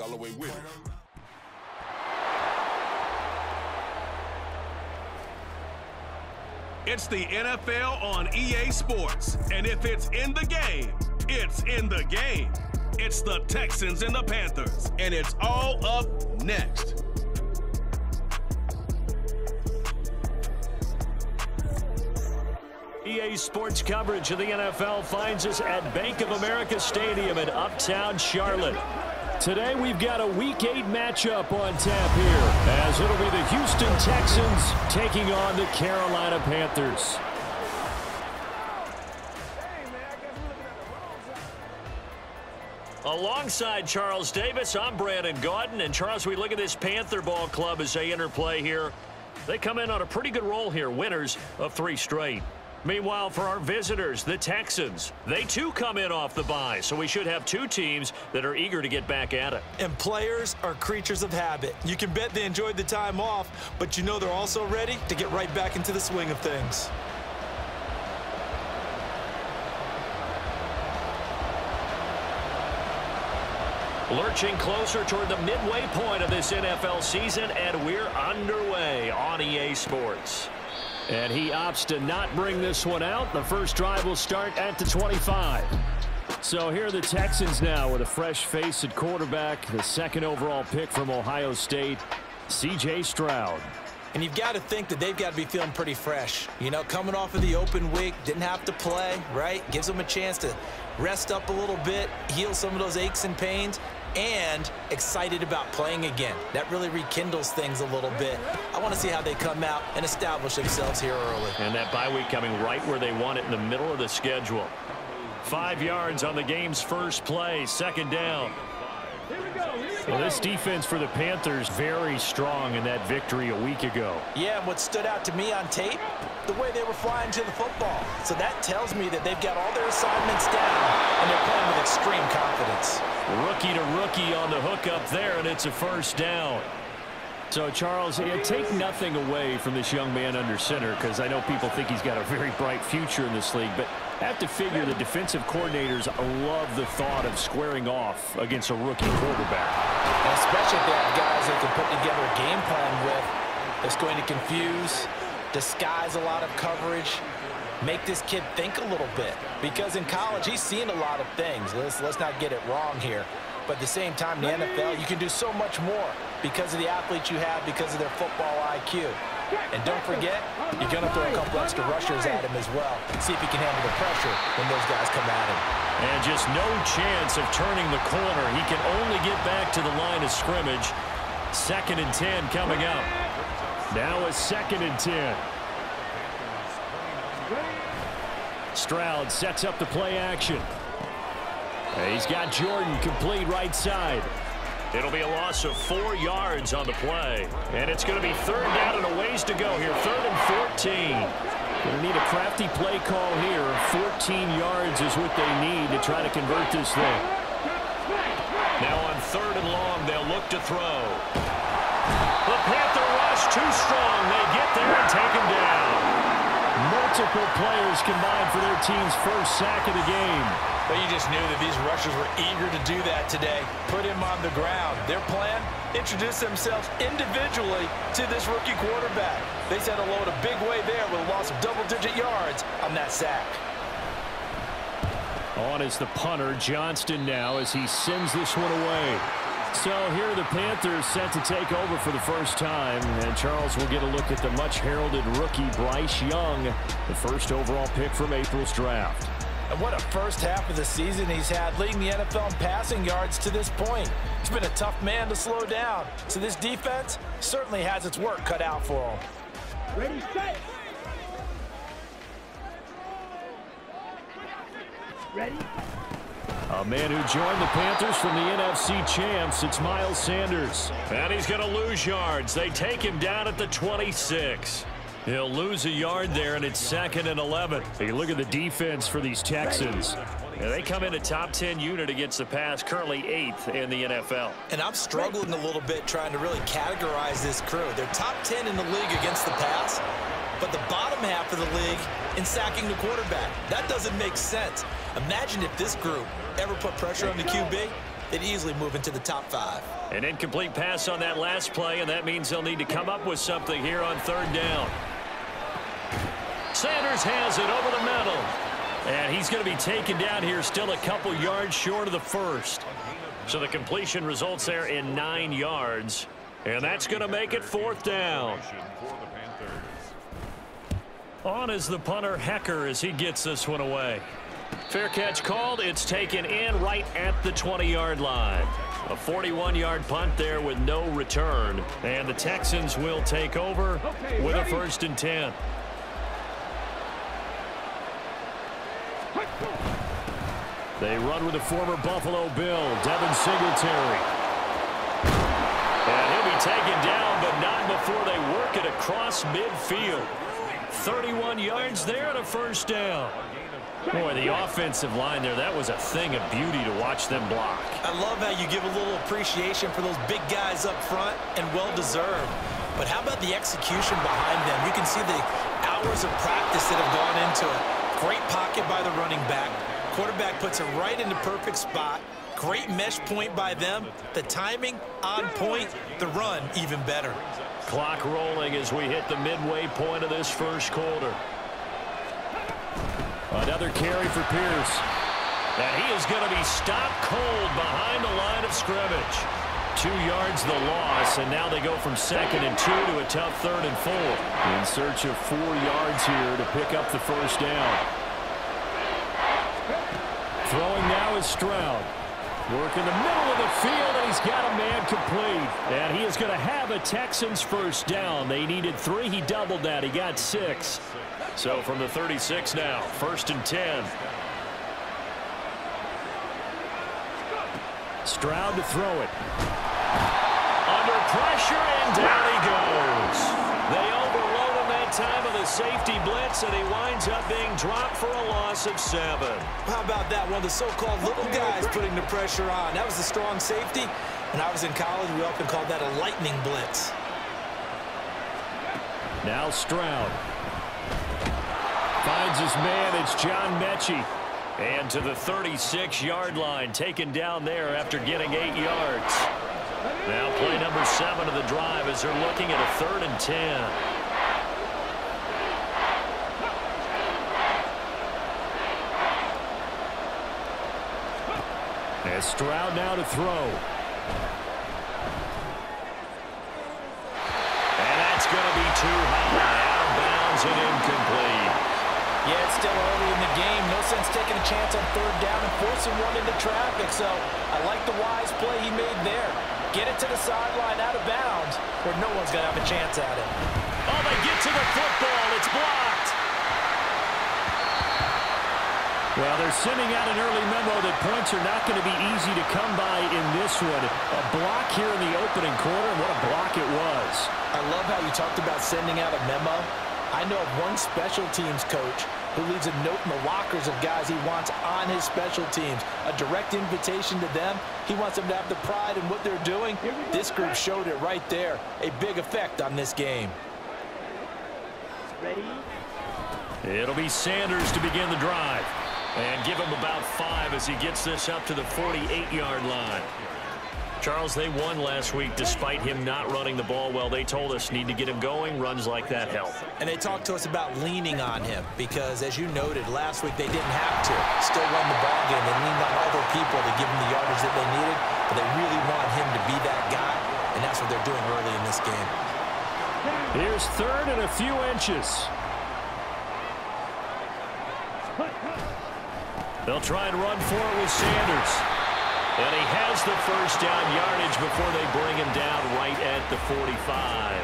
all the way with it. It's the NFL on EA Sports, and if it's in the game, it's in the game. It's the Texans and the Panthers, and it's all up next. EA Sports coverage of the NFL finds us at Bank of America Stadium in Uptown Charlotte. Today we've got a Week 8 matchup on tap here, as it'll be the Houston Texans taking on the Carolina Panthers. Alongside Charles Davis, I'm Brandon Gaudin. And Charles, we look at this Panther ball club as they interplay here. They come in on a pretty good roll here, winners of 3 straight. Meanwhile, for our visitors, the Texans, they too come in off the bye, so we should have 2 teams that are eager to get back at it. And players are creatures of habit. You can bet they enjoyed the time off, but you know they're also ready to get right back into the swing of things. Lurching closer toward the midway point of this NFL season, and we're underway on EA Sports. And he opts to not bring this one out. The first drive will start at the 25. So here are the Texans now with a fresh face at quarterback, the 2nd overall pick from Ohio State, C.J. Stroud. And you've got to think that they've got to be feeling pretty fresh. You know, coming off of the open week, didn't have to play, right? Gives them a chance to rest up a little bit, heal some of those aches and pains, and excited about playing again. That really rekindles things a little bit. I want to see how they come out and establish themselves here early. And that bye week coming right where they want it, in the middle of the schedule. 5 yards on the game's first play, 2nd down. Well, this defense for the Panthers very strong in that victory a week ago. Yeah, and what stood out to me on tape, the way they were flying to the football. So that tells me that they've got all their assignments down, and they're playing with extreme confidence. Rookie to rookie on the hook up there, and it's a first down. So, Charles, take nothing away from this young man under center, because I know people think he's got a very bright future in this league, but I have to figure the defensive coordinators love the thought of squaring off against a rookie quarterback. And especially if they have guys they can put together a game plan with that's going to confuse, disguise a lot of coverage, make this kid think a little bit. Because in college, he's seen a lot of things. Let's not get it wrong here. But at the same time, in the NFL, you can do so much more because of the athletes you have, because of their football IQ. And don't forget, you're going to throw a couple extra rushers at him as well. See if he can handle the pressure when those guys come at him. And just no chance of turning the corner. He can only get back to the line of scrimmage. 2nd and 10 coming up. Now a 2nd and 10. Stroud sets up the play action. He's got Jordan complete right side. It'll be a loss of 4 yards on the play. And it's going to be 3rd down and a ways to go here. 3rd and 14. Going to need a crafty play call here. 14 yards is what they need to try to convert this thing. Now on 3rd and long, they'll look to throw. The Panther rush too strong. They get there and take him down. Multiple players combined for their team's first sack of the game. But you just knew that these rushers were eager to do that today. Put him on the ground. Their plan, introduce themselves individually to this rookie quarterback. They set a load a big way there with a loss of double-digit yards on that sack. On is the punter, Johnston now, as he sends this one away. So here are the Panthers set to take over for the first time. And Charles will get a look at the much-heralded rookie Bryce Young, the 1st overall pick from April's draft. And what a first half of the season he's had, leading the NFL in passing yards to this point. He's been a tough man to slow down. So this defense certainly has its work cut out for him. Ready, set. Ready. A man who joined the Panthers from the NFC champs, it's Miles Sanders. And he's going to lose yards. They take him down at the 26. He'll lose a yard there, and it's 2nd and 11. You look at the defense for these Texans. And they come in a top 10 unit against the pass, currently 8th in the NFL. And I'm struggling a little bit trying to really categorize this crew. They're top 10 in the league against the pass, but the bottom half of the league in sacking the quarterback. That doesn't make sense. Imagine if this group ever put pressure on the QB. they'd easily move into the top 5. An incomplete pass on that last play, and that means they'll need to come up with something here on 3rd down. Sanders has it over the middle. And he's going to be taken down here, still a couple yards short of the first. So the completion results there in 9 yards. And that's going to make it 4th down. On is the punter, Hecker, as he gets this one away. Fair catch called. It's taken in right at the 20-yard line. A 41-yard punt there with no return. And the Texans will take over with a 1st and 10. They run with the former Buffalo Bill, Devin Singletary. And he'll be taken down, but not before they work it across midfield. 31 yards there and a 1st down. Boy, the offensive line there, that was a thing of beauty to watch them block. I love how you give a little appreciation for those big guys up front, and well-deserved. But how about the execution behind them? You can see the hours of practice that have gone into it. Great pocket by the running back. Quarterback puts it right in the perfect spot. Great mesh point by them. The timing on point. The run even better. Clock rolling as we hit the midway point of this 1st quarter. Another carry for Pierce. And he is going to be stopped cold behind the line of scrimmage. 2 yards the loss, and now they go from 2nd and 2 to a tough 3rd and 4. In search of 4 yards here to pick up the 1st down. Throwing now is Stroud. Work in the middle of the field, and he's got a man complete. And he is going to have a Texans 1st down. They needed 3. He doubled that. He got 6. So from the 36 now, 1st and 10. Stroud to throw it. Under pressure, and down he goes. They overload him that time of the safety blitz, and he winds up being dropped for a loss of 7. How about that? One of the so-called little guys putting the pressure on. That was the strong safety. When I was in college, we often called that a lightning blitz. Now Stroud. Finds his man. It's John Mechie. And to the 36-yard line, taken down there after getting 8 yards. Now play number 7 of the drive as they're looking at a 3rd and 10. As Stroud now to throw. And that's going to be too high. Out of bounds and incomplete. Yeah, it's still early in the game. No sense taking a chance on 3rd down and forcing one into traffic. So I like the wise play he made there. Get it to the sideline out of bounds where no one's going to have a chance at it. Oh, they get to the football. It's blocked. Well, they're sending out an early memo that points are not going to be easy to come by in this one. A block here in the opening quarter, and what a block it was. I love how you talked about sending out a memo. I know of one special teams coach who leaves a note in the lockers of guys he wants on his special teams. A direct invitation to them. He wants them to have the pride in what they're doing. This group showed it right there. A big effect on this game. Ready? It'll be Sanders to begin the drive. And give him about 5 as he gets this up to the 48-yard line. Charles, they won last week despite him not running the ball well. They told us need to get him going. Runs like that help. And they talked to us about leaning on him because, as you noted, last week they didn't have to. Still won the ball game. They leaned on other people to give him the yardage that they needed, but they really want him to be that guy, and that's what they're doing early in this game. Here's 3rd and a few inches. They'll try and run for it with Sanders. And he has the 1st down yardage before they bring him down right at the 45.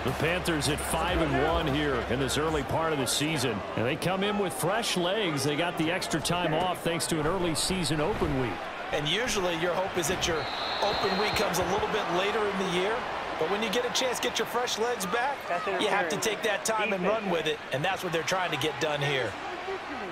The Panthers at 5-1 here in this early part of the season. And they come in with fresh legs. They got the extra time off thanks to an early season open week. And usually your hope is that your open week comes a little bit later in the year. But when you get a chance to get your fresh legs back, you have to take that time and run with it. And that's what they're trying to get done here.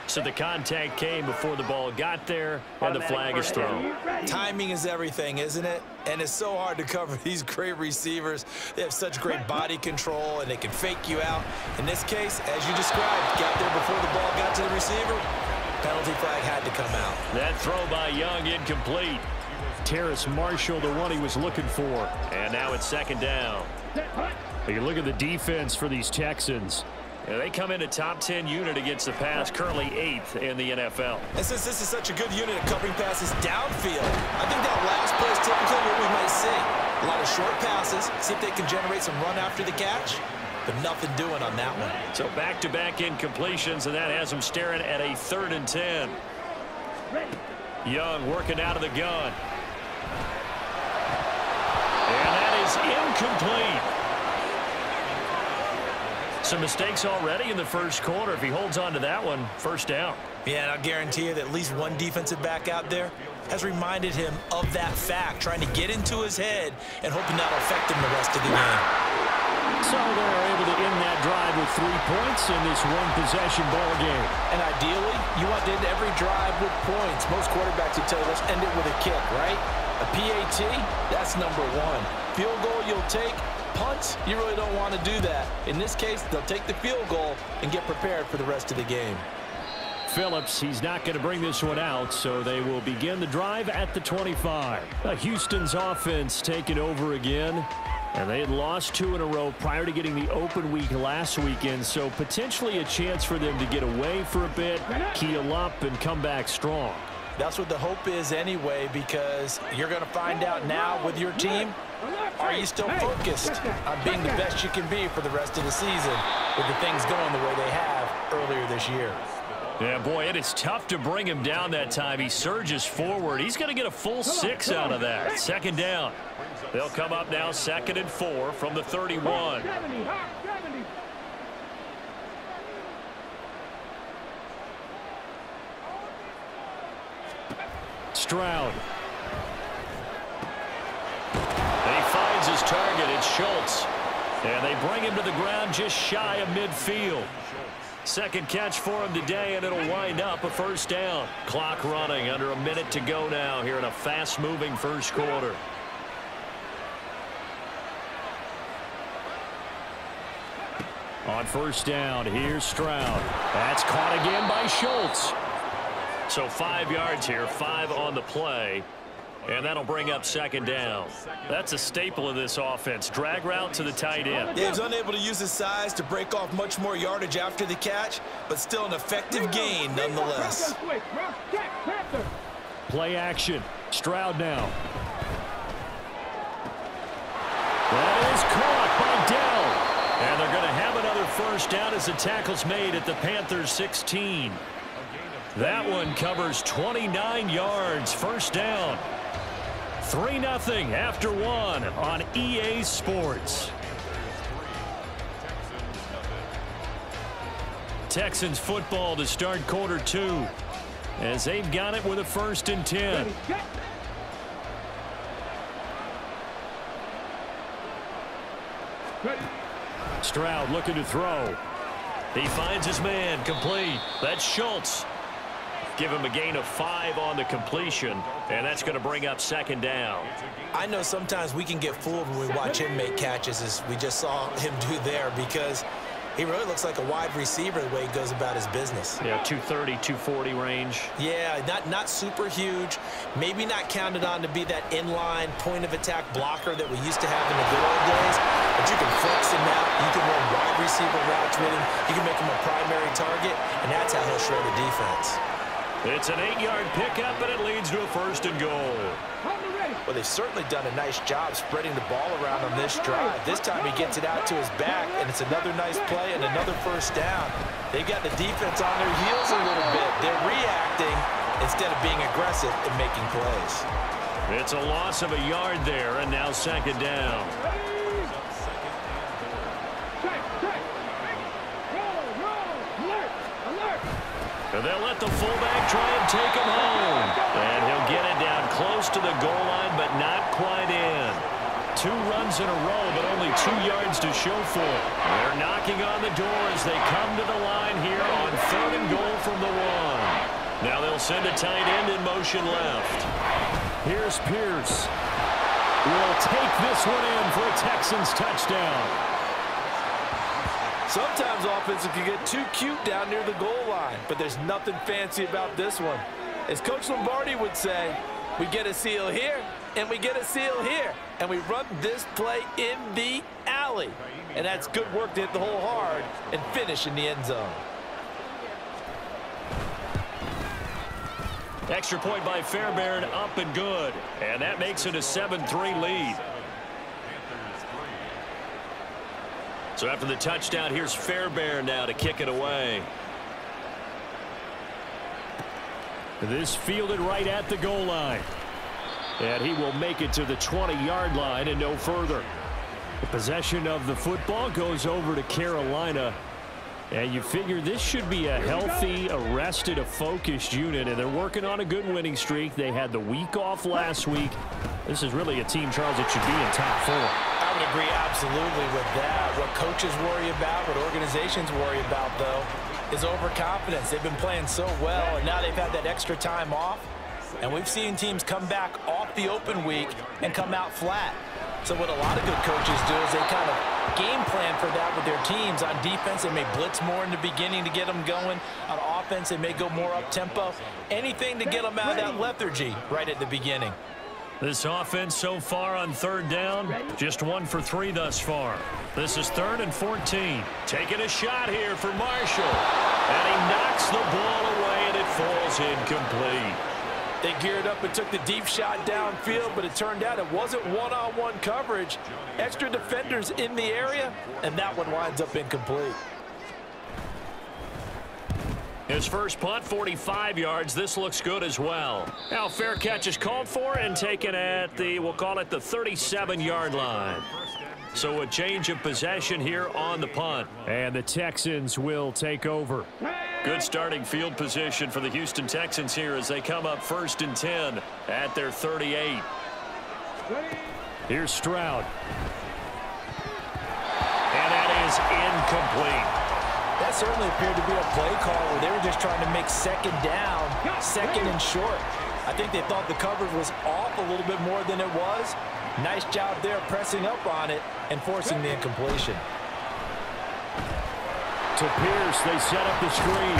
So the contact came before the ball got there, and the flag is thrown. Timing is everything, isn't it? And it's so hard to cover these great receivers. They have such great body control, and they can fake you out. In this case, as you described, got there before the ball got to the receiver. Penalty flag had to come out. That throw by Young incomplete. Terrace Marshall, the one he was looking for. And now it's second down. You look at the defense for these Texans. Yeah, they come in a top 10 unit against the pass, currently 8th in the NFL. And since this is such a good unit at covering passes downfield, I think that last play is typically what we might see. A lot of short passes, see if they can generate some run after the catch, but nothing doing on that one. So back-to-back incompletions, and that has them staring at a 3rd and 10. Young working out of the gun. And that is incomplete. Some mistakes already in the first quarter. If he holds on to that one, first down. Yeah, and I'll guarantee you that at least one defensive back out there has reminded him of that fact, trying to get into his head and hoping that'll affect him the rest of the game. So they're able to end that drive with 3 points in this one-possession ball game. And ideally, you want to end every drive with points. Most quarterbacks would tell you, let's end it with a kick, right? A PAT, that's number 1. Field goal you'll take. Punts, you really don't want to do that. In this case, they'll take the field goal and get prepared for the rest of the game. Phillips, he's not going to bring this one out, so they will begin the drive at the 25. Houston's offense taking over again, and they had lost 2 in a row prior to getting the open week last weekend, so potentially a chance for them to get away for a bit, keel up, and come back strong. That's what the hope is anyway, because you're going to find out now with your team, are you still focused on being the best you can be for the rest of the season with the things going the way they have earlier this year? Yeah, boy, it is tough to bring him down that time. He surges forward. He's going to get a full 6 out of that. Second down. They'll come up now 2nd and 4 from the 31. Stroud. And he finds his target. It's Schultz. And they bring him to the ground just shy of midfield. Second catch for him today, and it'll wind up a first down. Clock running, under a minute to go now here in a fast-moving first quarter. On first down, here's Stroud. That's caught again by Schultz. So 5 yards here, 5 on the play. And that'll bring up second down. That's a staple of this offense. Drag route to the tight end. Dave's unable to use his size to break off much more yardage after the catch, but still an effective gain nonetheless. Play action. Stroud now. That is caught by Dell. And they're going to have another first down as the tackle's made at the Panthers' 16. That one covers 29 yards. First down. 3-0 after 1 on EA Sports. Texans football to start quarter 2 as they've got it with a 1st and 10. Stroud looking to throw. He finds his man, complete. That's Schultz. Give him a gain of 5 on the completion, and that's going to bring up second down. I know sometimes we can get fooled when we watch him make catches, as we just saw him do there, because he really looks like a wide receiver the way he goes about his business. Yeah, 230, 240 range. Yeah, not super huge. Maybe not counted on to be that inline point-of-attack blocker that we used to have in the good old days, but you can flex him out. You can run wide receiver routes with him. You can make him a primary target, and that's how he'll shred the defense. It's an 8-yard pickup, and it leads to a 1st and goal. Well, they've certainly done a nice job spreading the ball around on this drive. This time he gets it out to his back, and it's another nice play and another first down. They've got the defense on their heels a little bit. They're reacting instead of being aggressive and making plays. It's a loss of a yard there, and now second down. And they'll let the fullback try and take him home. And he'll get it down close to the goal line, but not quite in. 2 runs in a row, but only 2 yards to show for it. They're knocking on the door as they come to the line here on 3rd and goal from the 1. Now they'll send a tight end in motion left. Here's Pierce. Will take this one in for a Texans touchdown. Sometimes offenses can get too cute down near the goal line, but there's nothing fancy about this one. As Coach Lombardi would say, We get a seal here, and we get a seal here. And we run this play in the alley. And that's good work to hit the hole hard and finish in the end zone. Extra point by Fairbairn, up and good. And that makes it a 7-3 lead. So after the touchdown, here's Fairbairn now to kick it away. This fielded right at the goal line. And he will make it to the 20-yard line and no further. The possession of the football goes over to Carolina. And you figure this should be a healthy, arrested, a focused unit. And they're working on a good winning streak. They had the week off last week. This is really a team, Charles, that should be in top 4. I would agree absolutely with that. What coaches worry about, what organizations worry about, though, is overconfidence. They've been playing so well, and now they've had that extra time off. And we've seen teams come back off the open week and come out flat. So what a lot of good coaches do is they kind of game plan for that with their teams. On defense, they may blitz more in the beginning to get them going. On offense, they may go more up-tempo. Anything to get them out of that lethargy right at the beginning. This offense so far on third down, just 1 for 3 thus far. This is 3rd and 14. Taking a shot here for Marshall. And he knocks the ball away, and it falls incomplete. They geared up and took the deep shot downfield, but it turned out it wasn't one-on-one coverage. Extra defenders in the area, and that one winds up incomplete. His first punt, 45 yards. This looks good as well. Now, fair catch is called for and taken at the, we'll call it the 37-yard line. So a change of possession here on the punt. And the Texans will take over. Good starting field position for the Houston Texans here as they come up 1st and 10 at their 38. Here's Stroud. And that is incomplete. That certainly appeared to be a play call where they were just trying to make second down, second and short. I think they thought the coverage was off a little bit more than it was. Nice job there pressing up on it and forcing the incompletion. To Pierce, they set up the screen.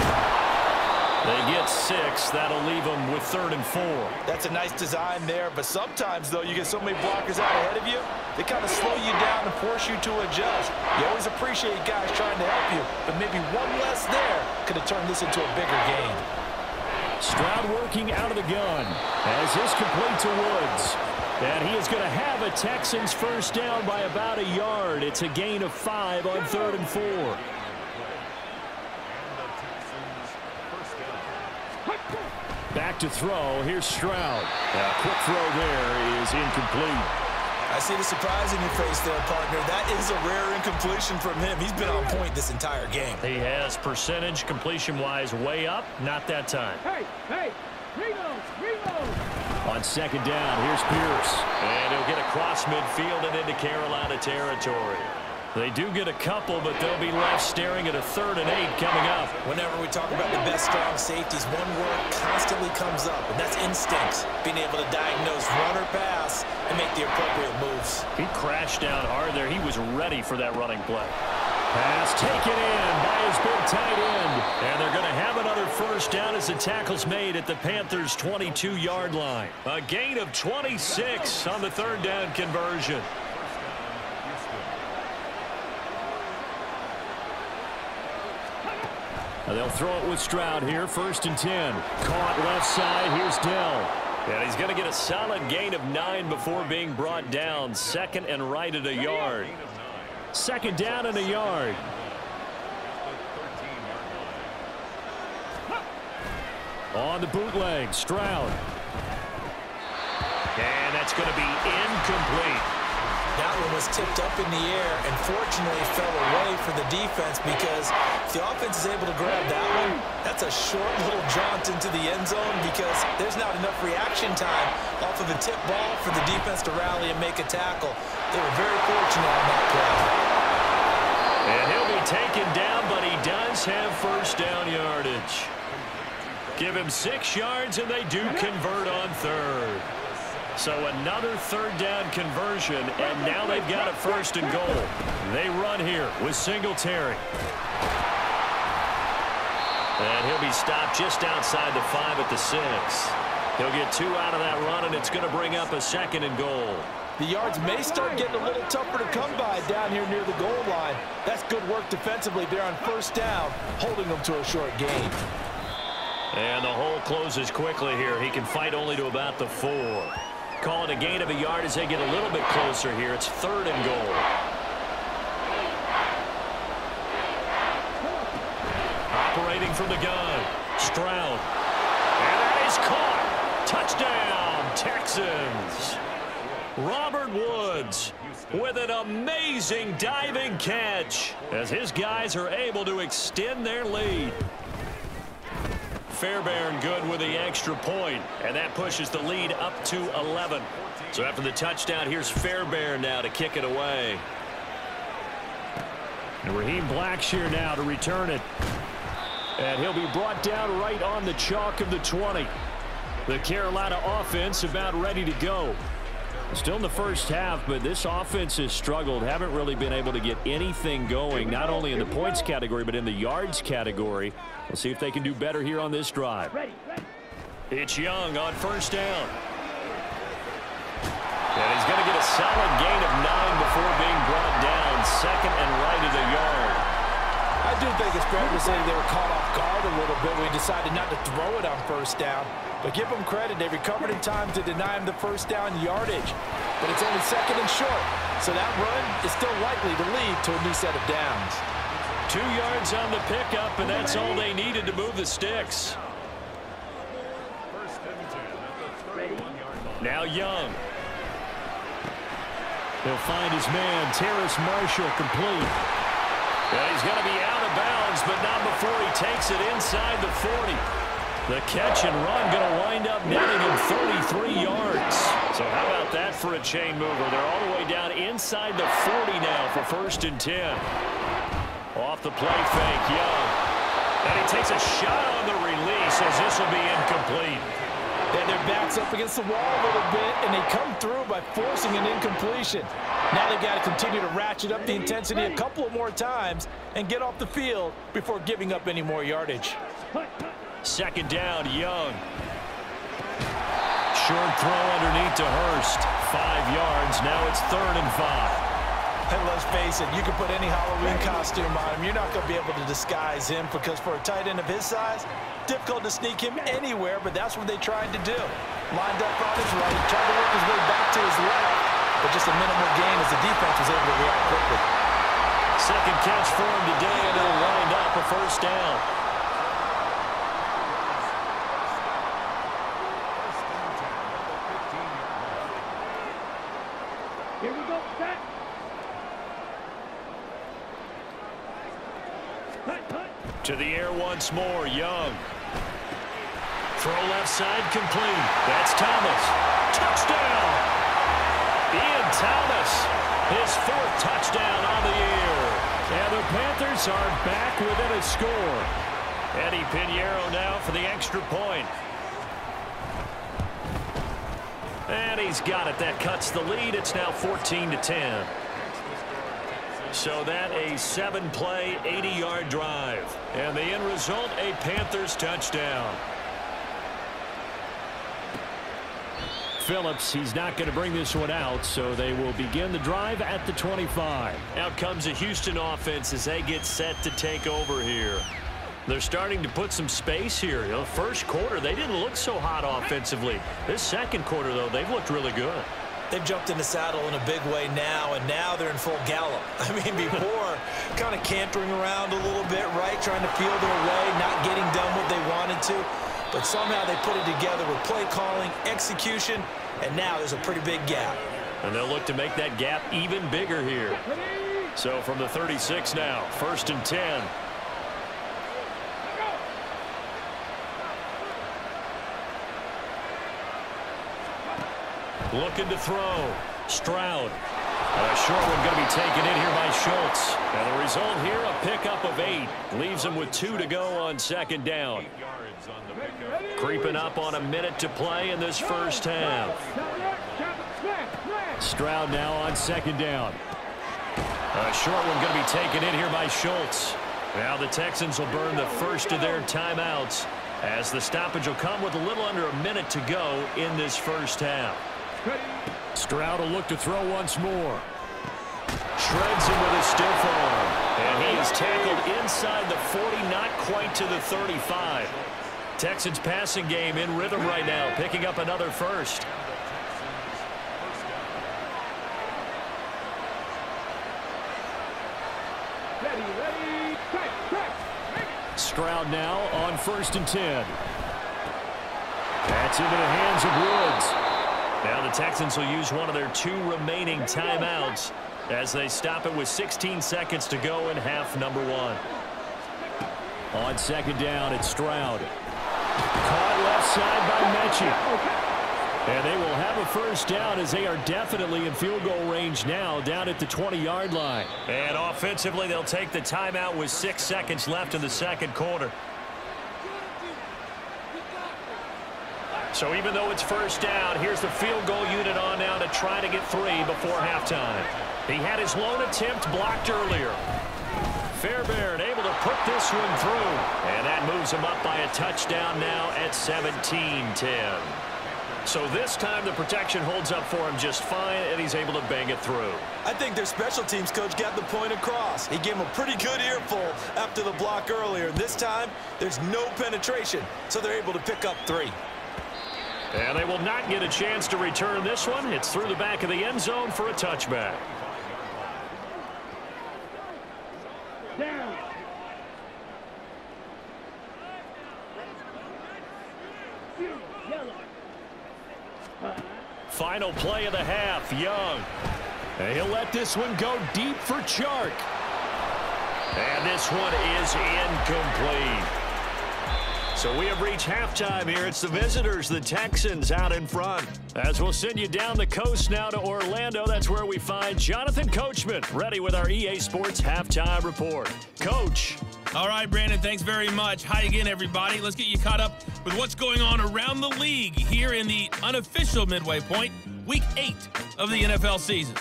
They get 6. That'll leave them with 3rd and 4. That's a nice design there, but sometimes, though, you get so many blockers out ahead of you, they kind of slow you down and force you to adjust. You always appreciate guys trying to help you, but maybe one less there could have turned this into a bigger game. Stroud working out of the gun as this complete to Woods. And he is going to have a Texans first down by about a yard. It's a gain of 5 on 3rd and 4. Back to throw. Here's Stroud. A quick throw there is incomplete. I see the surprise in your face there, partner. That is a rare incompletion from him. He's been on point this entire game. He has percentage completion-wise way up. Not that time. Hey, reload. On 2nd down, here's Pierce. And he'll get across midfield and into Carolina territory. They do get a couple, but they'll be left staring at a 3rd and 8 coming up. Whenever we talk about the best strong safeties, one word constantly comes up, and that's instincts. Being able to diagnose run or pass and make the appropriate moves. He crashed down hard there. He was ready for that running play. Pass taken in by his big tight end. And they're going to have another first down as the tackle's made at the Panthers' 22-yard line. A gain of 26 on the 3rd down conversion. They'll throw it with Stroud here, 1st and 10. Caught left side, here's Dell. And he's going to get a solid gain of 9 before being brought down. 2nd and right at a yard. 2nd down and a yard. On the bootleg, Stroud. And that's going to be incomplete. That one was tipped up in the air and fortunately fell away for the defense because if the offense is able to grab that one, that's a short little jaunt into the end zone because there's not enough reaction time off of the tip ball for the defense to rally and make a tackle. They were very fortunate on that play. And he'll be taken down, but he does have first down yardage. Give him 6 yards, and they do convert on 3rd. So another 3rd down conversion, and now they've got a 1st and goal. They run here with Singletary. And he'll be stopped just outside the 5 at the 6. He'll get 2 out of that run, and it's going to bring up a 2nd and goal. The yards may start getting a little tougher to come by down here near the goal line. That's good work defensively there on 1st down, holding them to a short gain. And the hole closes quickly here. He can fight only to about the 4. Call it a gain of a yard as they get a little bit closer here. It's 3rd and goal. Operating from the gun, Stroud. And that is caught. Touchdown, Texans. Robert Woods with an amazing diving catch as his guys are able to extend their lead. Fairbairn good with the extra point, and that pushes the lead up to 11. So after the touchdown, here's Fairbairn now to kick it away. And Raheem Blackshear now to return it. And he'll be brought down right on the chalk of the 20. The Carolina offense about ready to go. Still in the first half, but this offense has struggled. Haven't really been able to get anything going, not only in the points category, but in the yards category. We'll see if they can do better here on this drive. It's Young on 1st down. And he's going to get a solid gain of 9 before being brought down. 2nd and right of the yard. I do think it's fair to say they were caught off guard a little bit when he decided not to throw it on 1st down. But give them credit. They recovered in time to deny him the 1st down yardage. But it's only 2nd and short. So that run is still likely to lead to a new set of downs. 2 yards on the pickup, and that's all they needed to move the sticks. Now Young. He'll find his man, Terrace Marshall, complete. And he's going to be out of bounds, but not before he takes it inside the 40. The catch and run going to wind up netting him 33 yards. So how about that for a chain mover? They're all the way down inside the 40 now for 1st and 10. Off the play fake, Young. And he takes a shot on the release as this will be incomplete. And their backs up against the wall a little bit, and they come through by forcing an incompletion. Now they've got to continue to ratchet up the intensity a couple of more times and get off the field before giving up any more yardage. 2nd down, Young. Short throw underneath to Hurst. 5 yards. Now it's 3rd and 5. And let's face it, you can put any Halloween costume on him. You're not going to be able to disguise him because for a tight end of his size, difficult to sneak him anywhere, but that's what they tried to do. Lined up on his right, tried to work his way back to his left, but just a minimal gain as the defense was able to react quickly. 2nd catch for him today, and it'll wind up a 1st down. Here we go, set. To the air once more, Young. Throw left side complete. That's Thomas. Touchdown! Ian Thomas, his 4th touchdown on the year. And the Panthers are back within a score. Eddie Pinheiro now for the extra point. And he's got it. That cuts the lead. It's now 14-10. So that a 7-play, 80-yard drive. And the end result, a Panthers touchdown. Phillips, he's not going to bring this one out, so they will begin the drive at the 25. Out comes the Houston offense as they get set to take over here. They're starting to put some space here. You know, first quarter, they didn't look so hot offensively. This 2nd quarter, though, they've looked really good. They've jumped in the saddle in a big way now, and now they're in full gallop. I mean, before, kind of cantering around a little bit, right, trying to feel their way, not getting done what they wanted to. But somehow they put it together with play calling, execution, and now there's a pretty big gap. And they'll look to make that gap even bigger here. So from the 36 now, 1st and 10. Looking to throw. Stroud. A short one going to be taken in here by Schultz. And the result here, a pickup of 8. Leaves him with 2 to go on 2nd down. Creeping up on a minute to play in this first half. Stroud now on 2nd down. A short one going to be taken in here by Schultz. Now the Texans will burn the first of their timeouts. as the stoppage will come with a little under a minute to go in this first half. Stroud will look to throw once more. Shreds him with a stiff arm. And he is tackled inside the 40, not quite to the 35. Texans passing game in rhythm right now, picking up another first. Ready, track. Stroud now on 1st and 10. That's into the hands of Woods. Now the Texans will use one of their 2 remaining timeouts as they stop it with 16 seconds to go in half number 1. On 2nd down, it's Stroud. Caught left side by Mechie. And they will have a first down as they are definitely in field goal range now, down at the 20-yard line. And offensively, they'll take the timeout with 6 seconds left in the second quarter. So even though it's first down, here's the field goal unit on now to try to get 3 before halftime. He had his lone attempt blocked earlier. Fairbairn able to put this one through. And that moves him up by a touchdown now at 17-10. So this time the protection holds up for him just fine, and he's able to bang it through. I think their special teams coach got the point across. He gave him a pretty good earful after the block earlier. This time, there's no penetration, so they're able to pick up 3. And they will not get a chance to return this one. It's through the back of the end zone for a touchback. Down. Yellow. Final play of the half, Young. And he'll let this one go deep for Chark. And this one is incomplete. So we have reached halftime here. It's the visitors, the Texans, out in front. As we'll send you down the coast now to Orlando, that's where we find Jonathan Coachman, ready with our EA Sports Halftime Report. Coach. All right, Brandon, thanks very much. Hi again, everybody. Let's get you caught up with what's going on around the league here in the unofficial midway point, Week 8 of the NFL season.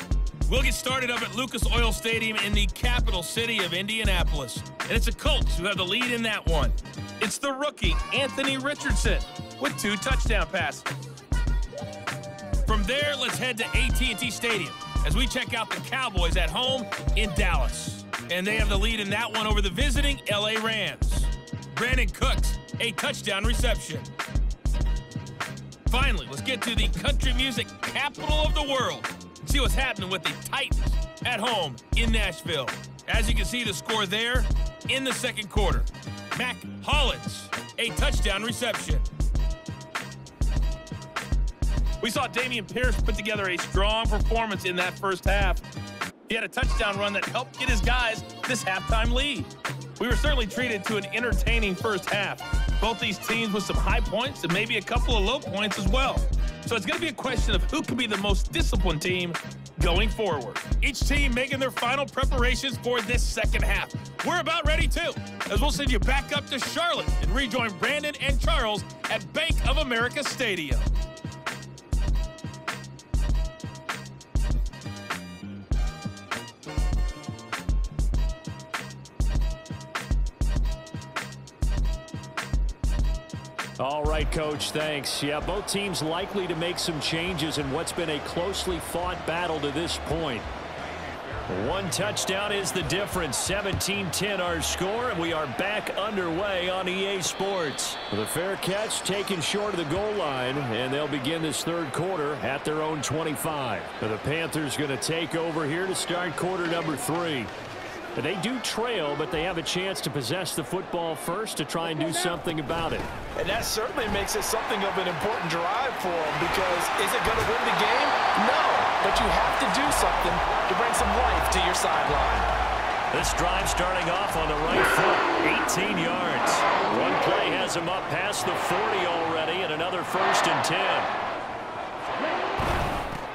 We'll get started up at Lucas Oil Stadium in the capital city of Indianapolis. And it's the Colts who have the lead in that one. It's the rookie, Anthony Richardson, with 2 touchdown passes. From there, let's head to AT&T Stadium as we check out the Cowboys at home in Dallas. And they have the lead in that one over the visiting LA Rams. Brandon Cooks, a touchdown reception. Finally, let's get to the country music capital of the world. See what's happening with the Titans at home in Nashville. As you can see the score there in the second quarter. Mac Hollins, a touchdown reception. We saw Dameon Pierce put together a strong performance in that first half. He had a touchdown run that helped get his guys this halftime lead. We were certainly treated to an entertaining first half. Both these teams with some high points and maybe a couple of low points as well. So it's going to be a question of who can be the most disciplined team going forward. Each team making their final preparations for this second half. We're about ready too, as we'll send you back up to Charlotte and rejoin Brandon and Charles at Bank of America Stadium. All right, Coach, thanks. Yeah, both teams likely to make some changes in what's been a closely fought battle to this point. 1 touchdown is the difference. 17-10 our score, and we are back underway on EA Sports. The fair catch taken short of the goal line, and they'll begin this third quarter at their own 25. The Panthers going to take over here to start quarter number 3. They do trail, but they have a chance to possess the football first to try and do something about it. And that certainly makes it something of an important drive for them, because is it going to win the game? No, but you have to do something to bring some life to your sideline. This drive starting off on the right foot, 18 yards. One play has him up past the 40 already, and another 1st and 10.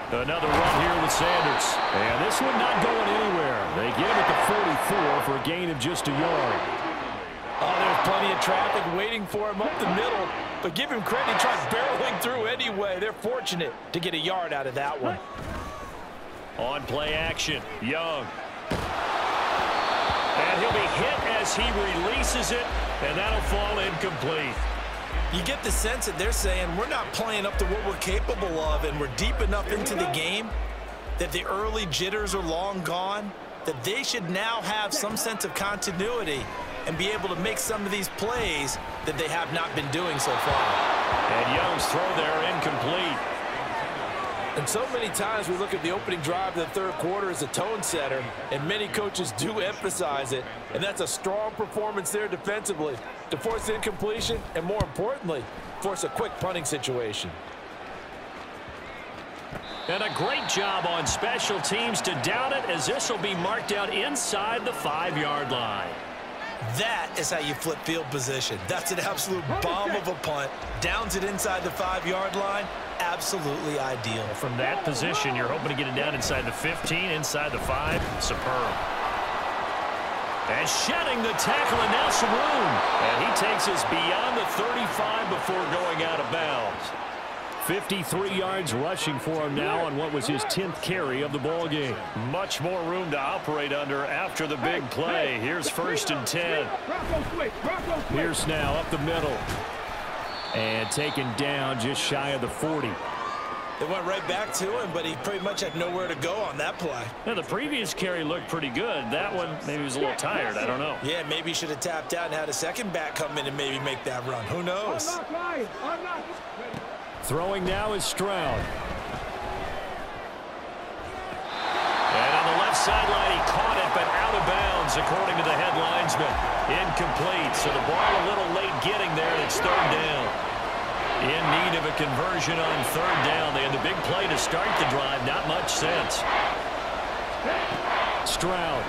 Another run here with Sanders. And this one not going anywhere. They get him at the 44 for a gain of just a yard. Oh, there's plenty of traffic waiting for him up the middle. But give him credit, he tries barreling through anyway. They're fortunate to get a yard out of that one. On play action, Young. And he'll be hit as he releases it, and that'll fall incomplete. You get the sense that they're saying we're not playing up to what we're capable of, and we're deep enough into the game that the early jitters are long gone, that they should now have some sense of continuity and be able to make some of these plays that they have not been doing so far. And Young's throw there incomplete. And so many times we look at the opening drive of the third quarter as a tone setter, and many coaches do emphasize it, and that's a strong performance there defensively to force incompletion and, more importantly, force a quick punting situation. And a great job on special teams to down it, as this will be marked out inside the 5-yard line. That is how you flip field position. That's an absolute bomb of a punt. Downs it inside the 5-yard line. Absolutely ideal. From that position, you're hoping to get it down inside the 15, inside the 5. Superb. And shedding the tackle, and now some room. And he takes us beyond the 35 before going out of bounds. 53 yards rushing for him now on what was his 10th carry of the ball game. Much more room to operate under after the big play. Here's 1st and 10. Pierce now up the middle. And taken down just shy of the 40. They went right back to him, but he pretty much had nowhere to go on that play. Now, the previous carry looked pretty good. That one, maybe he was a little tired. I don't know. Yeah, maybe he should have tapped out and had a second back come in and maybe make that run. Who knows? Throwing now is Stroud. And on the left sideline, he caught it, but out of bounds, according to the head linesman. Incomplete, so the ball a little late getting there, and it's 3rd down. In need of a conversion on 3rd down. They had the big play to start the drive. Not much sense. Stroud.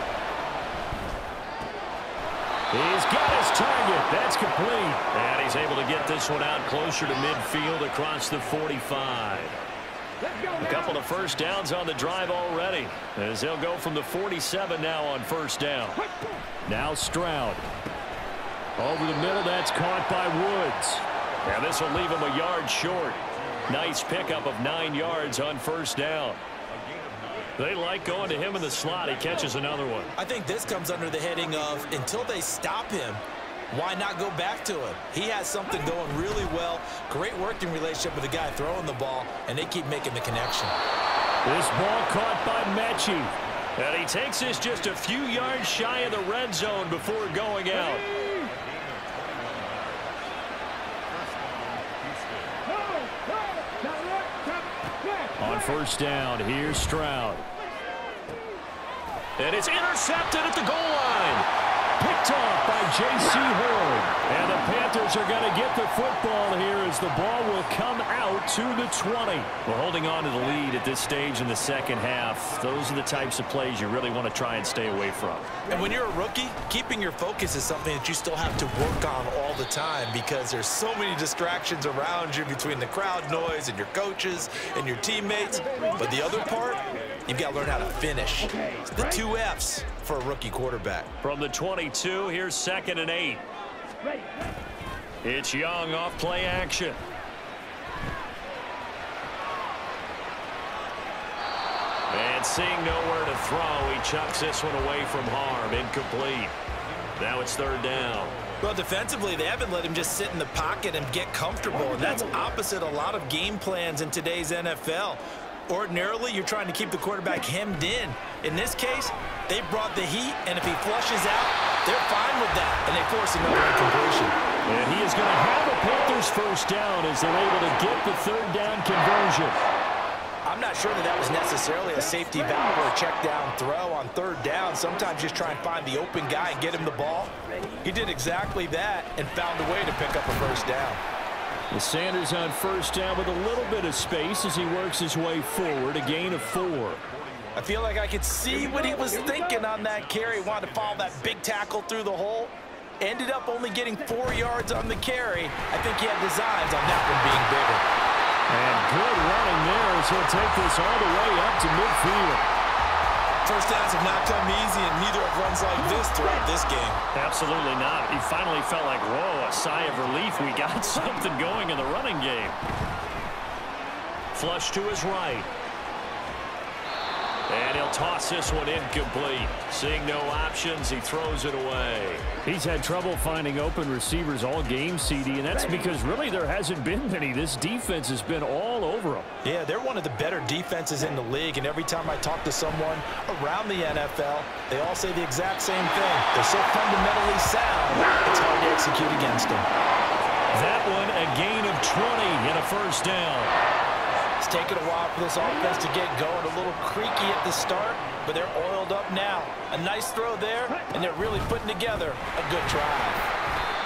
He's got his target. That's complete. And he's able to get this one out closer to midfield across the 45. A couple of first downs on the drive already, as they'll go from the 47 now on 1st down. Now Stroud. Over the middle, that's caught by Woods. And this will leave him a yard short. Nice pickup of 9 yards on 1st down. They like going to him in the slot. He catches another one. I think this comes under the heading of, until they stop him, why not go back to him? He has something going really well. Great working relationship with the guy throwing the ball, and they keep making the connection. This ball caught by Mechie. And he takes this just a few yards shy of the red zone before going out. On 1st down, here's Stroud. And it's intercepted at the goal line. Picked off by J.C. Horn. And the Panthers are going to get the football here as the ball will come out to the 20. We're holding on to the lead at this stage in the second half. Those are the types of plays you really want to try and stay away from. And when you're a rookie, keeping your focus is something that you still have to work on all the time, because there's so many distractions around you between the crowd noise and your coaches and your teammates. But the other part, you've got to learn how to finish. It's the 2 F's for a rookie quarterback. From the 22, here's 2nd and 8. It's Young off play action. And seeing nowhere to throw, he chucks this one away from harm. Incomplete. Now it's 3rd down. Well, defensively, they haven't let him just sit in the pocket and get comfortable, and that's opposite a lot of game plans in today's NFL. Ordinarily, you're trying to keep the quarterback hemmed in. In this case, they brought the heat, and if he flushes out, they're fine with that, and they force another incompletion. And he is going to have a Panthers 1st down as they're able to get the 3rd down conversion. I'm not sure that that was necessarily a safety valve or a check down throw on 3rd down. Sometimes just try and find the open guy and get him the ball. He did exactly that and found a way to pick up a 1st down. The Sanders on 1st down with a little bit of space as he works his way forward, a gain of 4. I feel like I could see what he was thinking on that carry. Wanted to follow that big tackle through the hole. Ended up only getting 4 yards on the carry. I think he had designs on that one being bigger. And good running there as he'll take this all the way up to midfield. First downs have not come easy, and neither have runs like this throughout this game. Absolutely not. He finally felt like, whoa, a sigh of relief. We got something going in the running game. Flush to his right. And he'll toss this one incomplete. Seeing no options, he throws it away. He's had trouble finding open receivers all game, CD, and that's because really there hasn't been many. This defense has been all over them. Yeah, they're one of the better defenses in the league, and every time I talk to someone around the NFL, they all say the exact same thing. They're so fundamentally sound, it's hard to execute against them. That one, a gain of 20 and a first down. It's taken a while for this offense to get going, a little creaky at the start, but they're oiled up now. A nice throw there, and they're really putting together a good drive.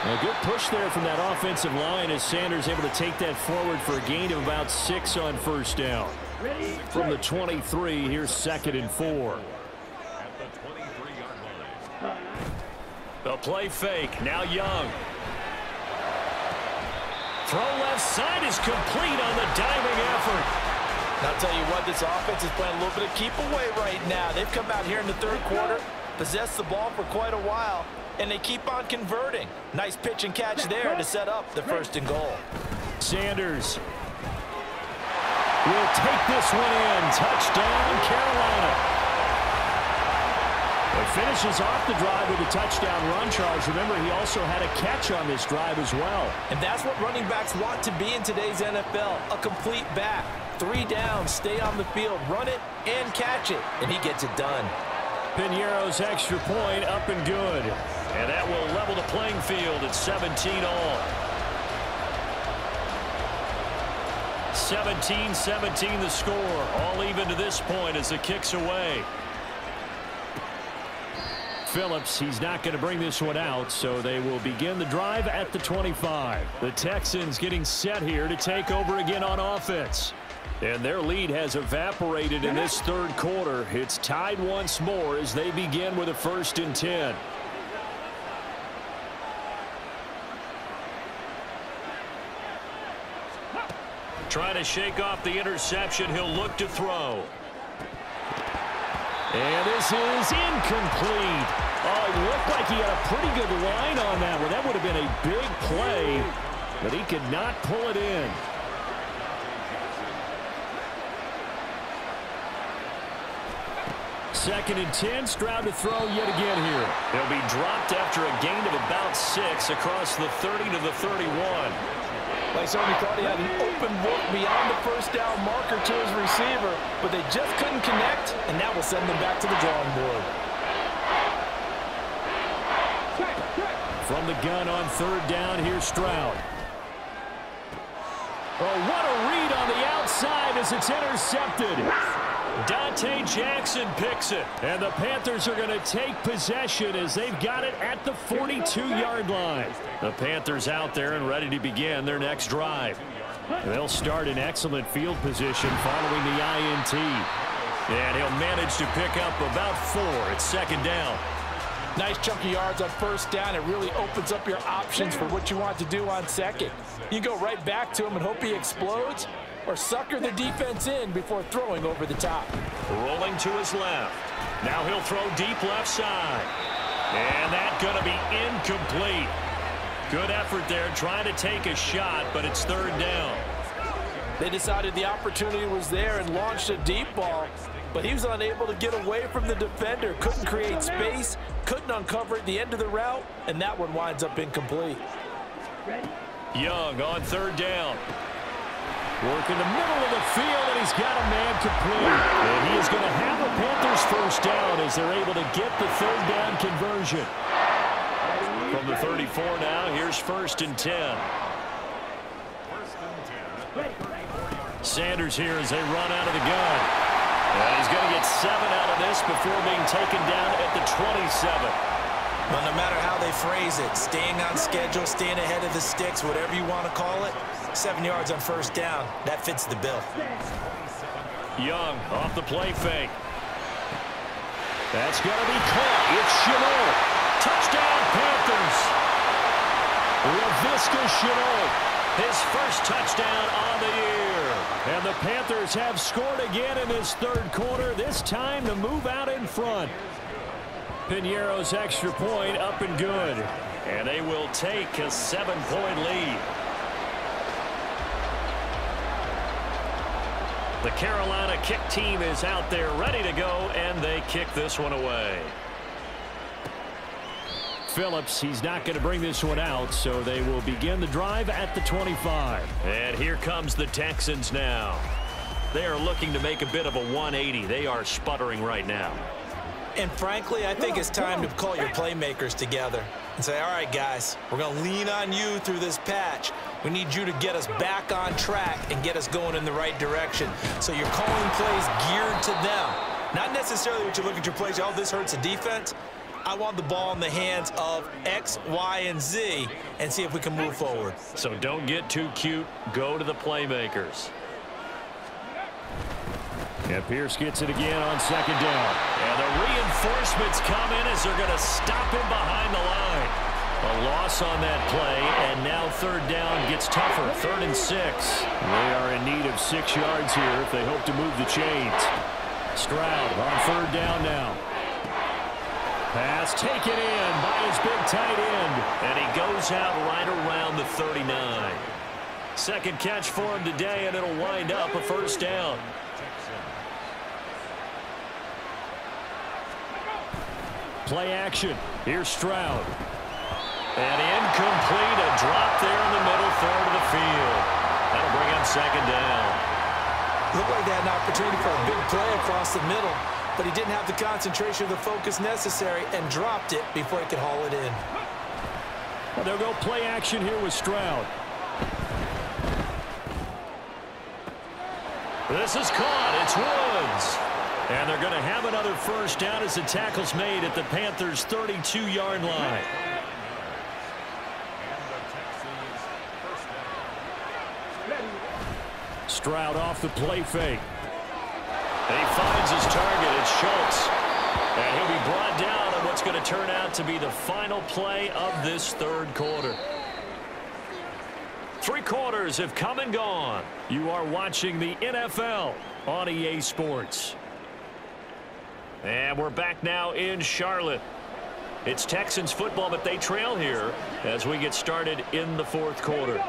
A good push there from that offensive line as Sanders able to take that forward for a gain of about 6 on first down. From the 23, here's 2nd and 4. The play fake, now Young. Throw left side is complete on the diving effort. And I'll tell you what, this offense is playing a little bit of keep away right now. They've come out here in the third quarter, possessed the ball for quite a while, and they keep on converting. Nice pitch and catch there to set up the 1st and goal. Sanders will take this one in. Touchdown, Carolina. It finishes off the drive with a touchdown run charge. Remember, he also had a catch on this drive as well. And that's what running backs want to be in today's NFL, a complete back. 3 down, stay on the field, run it, and catch it. And he gets it done. Piñeiro's extra point up and good. And that will level the playing field at 17 all. 17-17 the score. All even to this point as the kick's away. Phillips, he's not going to bring this one out, so they will begin the drive at the 25. The Texans getting set here to take over again on offense. And their lead has evaporated in this third quarter. It's tied once more as they begin with a 1st and 10. Trying to shake off the interception. He'll look to throw. And this is incomplete. Oh, it looked like he had a pretty good line on that one. That would have been a big play, but he could not pull it in. Second and 10, Stroud to throw yet again here. He'll be dropped after a gain of about 6 across the 30 to the 31. Bryce only thought he had an open look beyond the 1st down marker to his receiver, but they just couldn't connect, and that will send them back to the drawing board. From the gun on 3rd down, here's Stroud. Oh, what a read on the outside as it's intercepted. Dante Jackson picks it. And the Panthers are going to take possession as they've got it at the 42-yard line. The Panthers out there and ready to begin their next drive. They'll start in excellent field position following the INT. And he'll manage to pick up about 4 at 2nd down. Nice chunk of yards on 1st down. It really opens up your options for what you want to do on 2nd. You go right back to him and hope he explodes, or sucker the defense in before throwing over the top. Rolling to his left. Now he'll throw deep left side. And that's going to be incomplete. Good effort there trying to take a shot, but it's 3rd down. They decided the opportunity was there and launched a deep ball, but he was unable to get away from the defender. Couldn't create space, couldn't uncover at the end of the route, and that one winds up incomplete. Young on 3rd down. Work in the middle of the field, and he's got a man complete. And he is going to have a Panthers 1st down as they're able to get the 3rd down conversion. From the 34 now, here's 1st and 10. Sanders here as they run out of the gun. And he's going to get 7 out of this before being taken down at the 27. Well, no matter how they phrase it, staying on schedule, staying ahead of the sticks, whatever you want to call it, 7 yards on 1st down, that fits the bill. Young off the play fake. That's going to be caught. It's Chenault. Touchdown, Panthers. Laviska Chenault. His 1st touchdown on the year. And the Panthers have scored again in this 3rd quarter, this time to move out in front. Piñeiro's extra point up and good. And they will take a 7-point lead. The Carolina kick team is out there ready to go, and they kick this one away. Phillips, he's not going to bring this one out, so they will begin the drive at the 25. And here comes the Texans now. They are looking to make a bit of a 180. They are sputtering right now. And frankly, I think it's time to call your playmakers together and say, all right, guys, we're going to lean on you through this patch. We need you to get us back on track and get us going in the right direction. So you're calling plays geared to them. Not necessarily what you look at your plays, oh, this hurts the defense. I want the ball in the hands of X, Y, and Z and see if we can move forward. So don't get too cute. Go to the playmakers. And Pierce gets it again on second down. And the reinforcements come in as they're going to stop him behind the line. A loss on that play, and now third down gets tougher. 3rd and 6. They are in need of 6 yards here if they hope to move the chains. Stroud on third down now. Pass taken in by his big tight end. And he goes out right around the 39. Second catch for him today, and it'll wind up a first down. Play action. Here's Stroud. And incomplete. A drop there in the middle, third of the field. That'll bring him second down. Looked like they had an opportunity for a big play across the middle, but he didn't have the concentration or the focus necessary and dropped it before he could haul it in. Well, they'll go play action here with Stroud. This is caught. It's Woods. And they're going to have another first down as the tackle's made at the Panthers' 32-yard line. Stroud off the play fake. He finds his target. It's Schultz. And he'll be brought down on what's going to turn out to be the final play of this third quarter. 3 quarters have come and gone. You are watching the NFL on EA Sports. And we're back now in Charlotte. It's Texans football, but they trail here as we get started in the fourth quarter.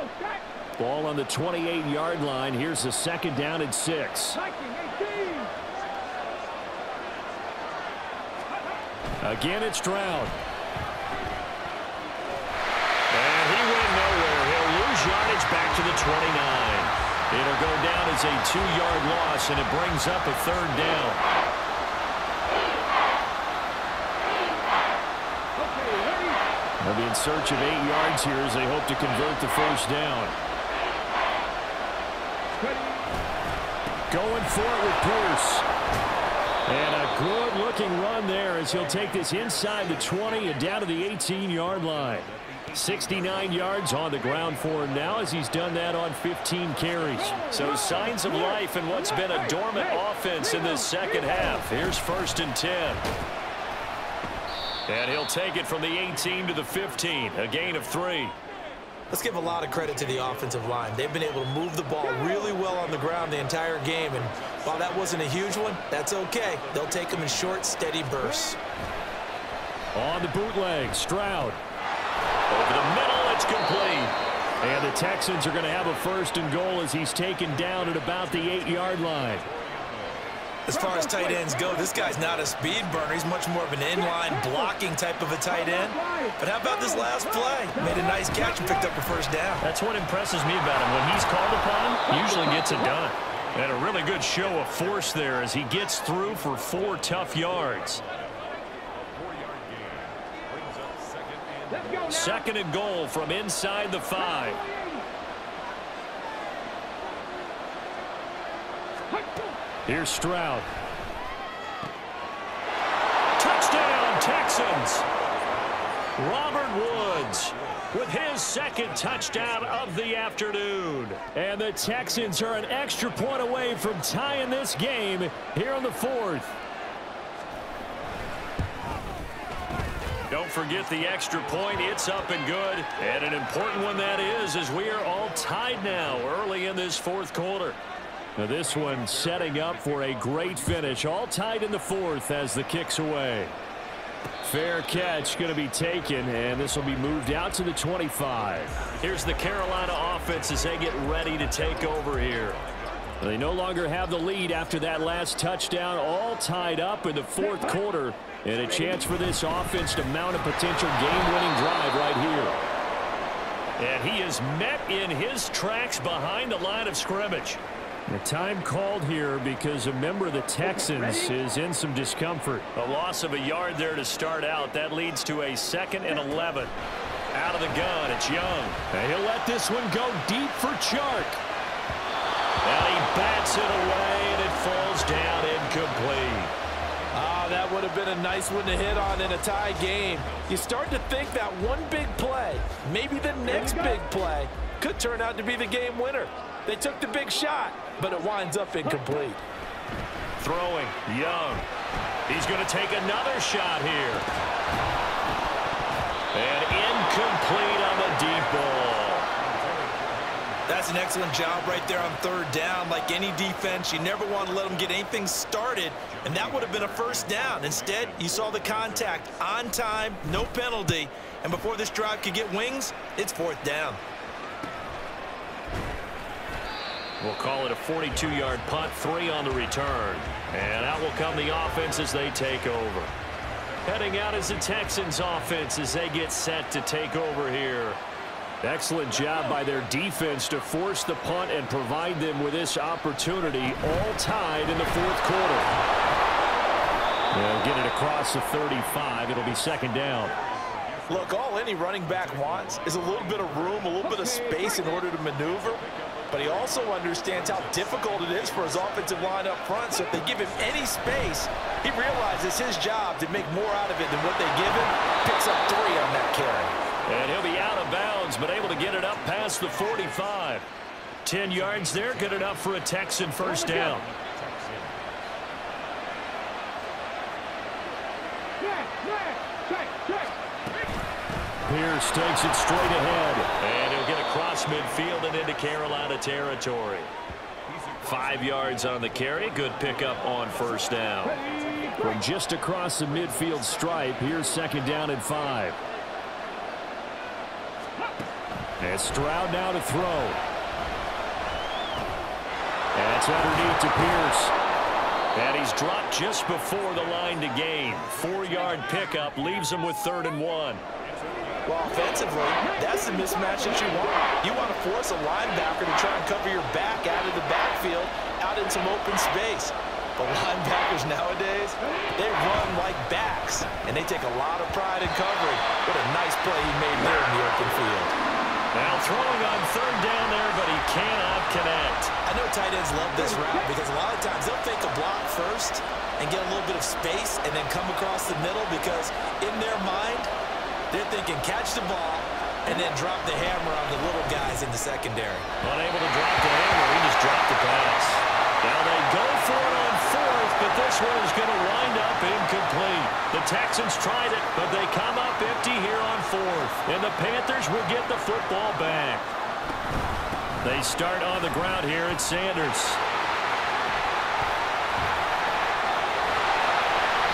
Ball on the 28-yard line. Here's the second down and 6. Again, it's Stroud. And he went nowhere. He'll lose yardage back to the 29. It'll go down as a 2-yard loss, and it brings up a third down. They'll be in search of 8 yards here as they hope to convert the first down. Going for it with Pierce. And a good-looking run there as he'll take this inside the 20 and down to the 18-yard line. 69 yards on the ground for him now as he's done that on 15 carries. So signs of life in what's been a dormant offense in this second half. Here's 1st and 10. And he'll take it from the 18 to the 15, a gain of 3. Let's give a lot of credit to the offensive line. They've been able to move the ball really well on the ground the entire game, and while that wasn't a huge one, that's okay. They'll take them in short, steady bursts. On the bootleg, Stroud. Over the middle, it's complete. And the Texans are going to have a 1st and goal as he's taken down at about the 8-yard line. As far as tight ends go, this guy's not a speed burner. He's much more of an inline blocking type of a tight end. But how about this last play? Made a nice catch and picked up a first down. That's what impresses me about him. When he's called upon, he usually gets it done. And a really good show of force there as he gets through for 4 tough yards. 2nd and goal from inside the 5. Here's Stroud. Touchdown, Texans. Robert Woods with his 2nd touchdown of the afternoon. And the Texans are an extra point away from tying this game here in the 4th. Don't forget the extra point. It's up and good. And an important one that is, as we are all tied now early in this 4th quarter. Now this one setting up for a great finish. All tied in the 4th as the kick's away. Fair catch going to be taken, and this will be moved out to the 25. Here's the Carolina offense as they get ready to take over here. They no longer have the lead after that last touchdown, all tied up in the fourth quarter, and a chance for this offense to mount a potential game-winning drive right here. And he is met in his tracks behind the line of scrimmage. The time called here because a member of the Texans is in some discomfort. A loss of a yard there to start out. That leads to a 2nd and 11. Out of the gun, it's Young. And he'll let this one go deep for Chark. And he bats it away, and it falls down incomplete. That would have been a nice one to hit on in a tie game. You start to think that one big play, maybe the next big play, could turn out to be the game winner. They took the big shot, but it winds up incomplete. Throwing, Young. He's going to take another shot here. And incomplete on the deep ball. That's an excellent job right there on 3rd down. Like any defense, you never want to let them get anything started, and that would have been a 1st down. Instead, you saw the contact on time, no penalty, and before this drive could get wings, it's 4th down. We'll call it a 42-yard punt, 3 on the return. And out will come the offense as they take over. Heading out is the Texans offense as they get set to take over here. Excellent job by their defense to force the punt and provide them with this opportunity, all tied in the fourth quarter. They'll get it across the 35. It'll be 2nd down. Look, all any running back wants is a little bit of room, a little bit of space in order to maneuver. But he also understands how difficult it is for his offensive line up front. So if they give him any space, he realizes his job to make more out of it than what they give him. Picks up 3 on that carry. And he'll be out of bounds, but able to get it up past the 45. 10 yards there, good enough for a Texan 1st down. Pierce takes it straight ahead. And he'll get across midfield and into Carolina territory. 5 yards on the carry. Good pickup on 1st down. From just across the midfield stripe, here's 2nd down and 5. And Stroud now to throw. That's underneath to Pierce. And he's dropped just before the line to gain. 4-yard pickup leaves him with 3rd and 1. Well, offensively, that's the mismatch that you want. You want to force a linebacker to try and cover your back out of the backfield, out in some open space. But linebackers nowadays, they run like backs, and they take a lot of pride in covering. What a nice play he made there in the open field. Now throwing on 3rd down there, but he cannot connect. I know tight ends love this route because a lot of times they'll fake a block first and get a little bit of space and then come across the middle because in their mind, they're thinking catch the ball and then drop the hammer on the little guys in the secondary. Unable to drop the hammer, he just dropped the pass. Now they go for it on 4th, but this one is going to wind up incomplete. The Texans tried it, but they come up empty here on 4th. And the Panthers will get the football back. They start on the ground here at Sanders.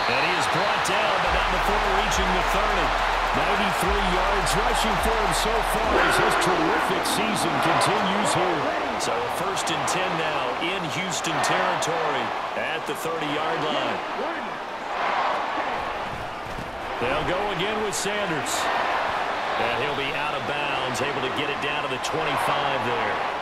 And he is brought down, but not before reaching the 30. 93 yards rushing for him so far as his terrific season continues here. So 1st and 10 now in Houston territory at the 30-yard line. They'll go again with Sanders. And he'll be out of bounds, able to get it down to the 25 there.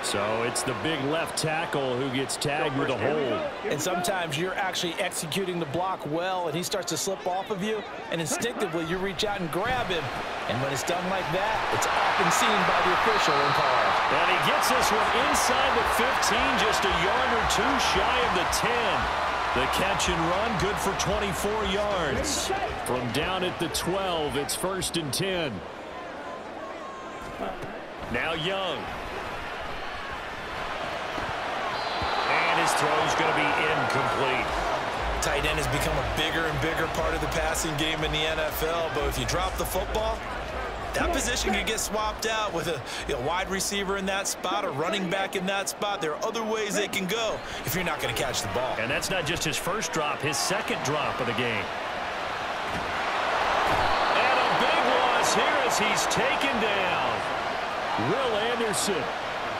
So it's the big left tackle who gets tagged with a hold. And sometimes you're actually executing the block well, and he starts to slip off of you, and instinctively you reach out and grab him. And when it's done like that, it's often seen by the official and called. And he gets this one inside the 15, just a yard or 2 shy of the 10. The catch and run, good for 24 yards. From down at the 12, it's 1st and 10. Now Young. And his throw is going to be incomplete. Tight end has become a bigger and bigger part of the passing game in the NFL, but if you drop the football, that position can get swapped out with a wide receiver in that spot, a running back in that spot. There are other ways they can go if you're not going to catch the ball. And that's not just his first drop, his second drop of the game. And a as he's taken down. Will Anderson.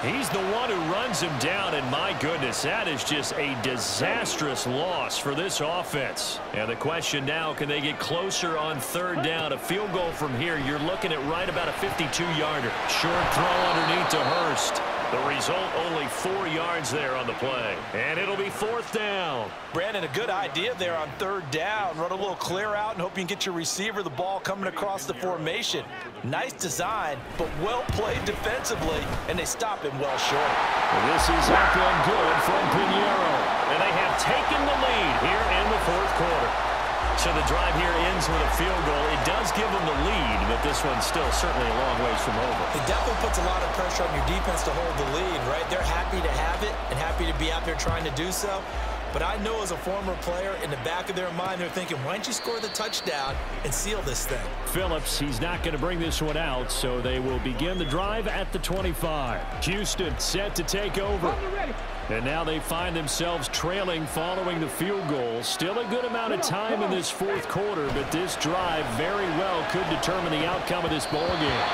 He's the one who runs him down, and my goodness, that is just a disastrous loss for this offense. And the question now, can they get closer on third down? A field goal from here, you're looking at right about a 52-yarder. Short throw underneath to Hurst. The result, only 4 yards there on the play. And it'll be fourth down. Brandon, a good idea there on third down. Run a little clear out and hope you can get your receiver the ball coming across the formation. Nice design, but well played defensively, and they stop him well short. And this is up and good from Pinheiro. And they have taken the lead here in the fourth quarter. So the drive here ends with a field goal. It does give them the lead, but this one's still certainly a long ways from over. It definitely puts a lot of pressure on your defense to hold the lead, right? They're happy to have it and happy to be out there trying to do so. But I know as a former player, in the back of their mind, they're thinking, why don't you score the touchdown and seal this thing? Phillips, he's not going to bring this one out, so they will begin the drive at the 25. Houston set to take over. And now they find themselves trailing following the field goal. Still a good amount of time in this fourth quarter, but this drive very well could determine the outcome of this ball game.